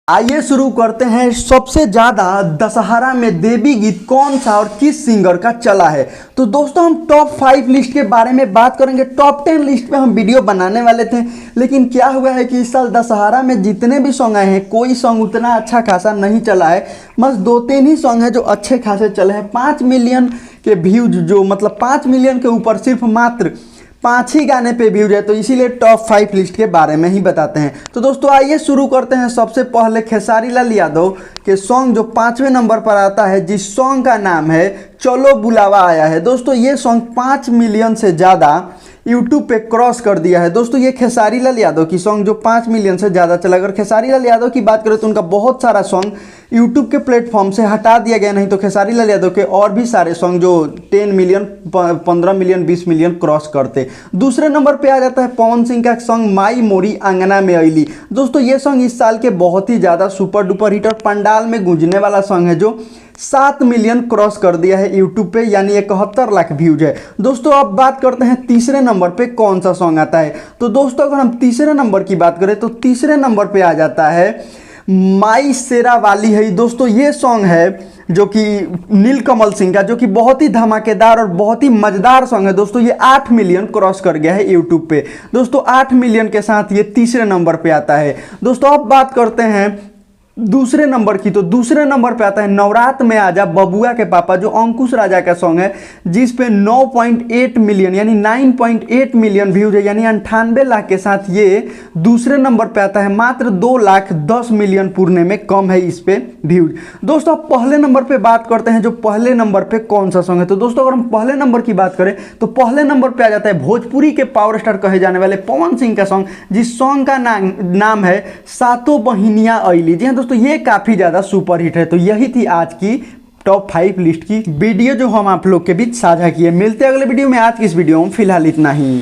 आइए शुरू करते हैं। सबसे ज़्यादा दशहरा में देवी गीत कौन सा और किस सिंगर का चला है। तो दोस्तों हम टॉप 5 लिस्ट के बारे में बात करेंगे। टॉप 10 लिस्ट पे हम वीडियो बनाने वाले थे, लेकिन क्या हुआ है कि इस साल दशहरा में जितने भी सॉन्ग आए हैं कोई सॉन्ग उतना अच्छा खासा नहीं चला है। बस 2-3 ही सॉन्ग है जो अच्छे खासे चले हैं। 5 मिलियन के व्यूज, जो मतलब 5 मिलियन के ऊपर सिर्फ मात्र 5 ही गाने पे व्यूज है, तो इसीलिए टॉप 5 लिस्ट के बारे में ही बताते हैं। तो दोस्तों आइए शुरू करते हैं। सबसे पहले खेसारी लाल यादव के सॉन्ग जो 5वें नंबर पर आता है, जिस सॉन्ग का नाम है चलो बुलावा आया है। दोस्तों ये सॉन्ग 5 मिलियन से ज़्यादा यूट्यूब पे क्रॉस कर दिया है। दोस्तों ये खेसारी लाल यादव की सॉन्ग जो 5 मिलियन से ज़्यादा चला। अगर खेसारी लाल यादव की बात करें तो उनका बहुत सारा सॉन्ग यूट्यूब के प्लेटफॉर्म से हटा दिया गया, नहीं तो खेसारी लाल यादव के और भी सारे सॉन्ग जो 10 मिलियन, 15 मिलियन, 20 मिलियन क्रॉस करते। दूसरे नंबर पे आ जाता है पवन सिंह का सॉन्ग माई मोरी आंगना में अली। दोस्तों ये सॉन्ग इस साल के बहुत ही ज़्यादा सुपर डुपर हिट और पंडाल में गूंजने वाला सॉन्ग है, जो 7 मिलियन क्रॉस कर दिया है यूट्यूब पे, यानी 71 लाख व्यूज है। दोस्तों अब बात करते हैं तीसरे नंबर पे कौन सा सॉन्ग आता है। तो दोस्तों अगर हम तीसरे नंबर की बात करें तो तीसरे नंबर पे आ जाता है माई शेरा वाली है। दोस्तों ये सॉन्ग है जो कि नीलकमल सिंह का, जो कि बहुत ही धमाकेदार और बहुत ही मज़ेदार सॉन्ग है। दोस्तों ये 8 मिलियन क्रॉस कर गया है यूट्यूब पे। दोस्तों 8 मिलियन के साथ ये तीसरे नंबर पे आता है। दोस्तों अब बात करते हैं दूसरे नंबर की। तो दूसरे नंबर पे आता है नवरात में आजा बबुआ के पापा, जो अंकुश राजा का सॉन्ग है, जिस पे 9.8 मिलियन यानी 9.8 मिलियन व्यूज है, यानी 98 लाख के साथ ये दूसरे नंबर पे आता है। मात्र 2,10,000,000 पूरने में कम है इस पे व्यूज। दोस्तों अब पहले नंबर पे बात करते हैं, जो पहले नंबर पे कौन सा सॉन्ग है। तो दोस्तों अगर हम पहले नंबर की बात करें तो पहले नंबर पे आ जाता है भोजपुरी के पावर स्टार कहे जाने वाले पवन सिंह का सॉन्ग, जिस सॉन्ग का नाम है सातों बहिनियां अइली। जी हाँ दोस्तों ये काफ़ी ज़्यादा सुपर हिट है। तो यही थी आज की टॉप 5 लिस्ट की वीडियो जो हम आप लोग के बीच साझा किए। मिलते हैं अगले वीडियो में। आज की इस वीडियो में फिलहाल इतना ही।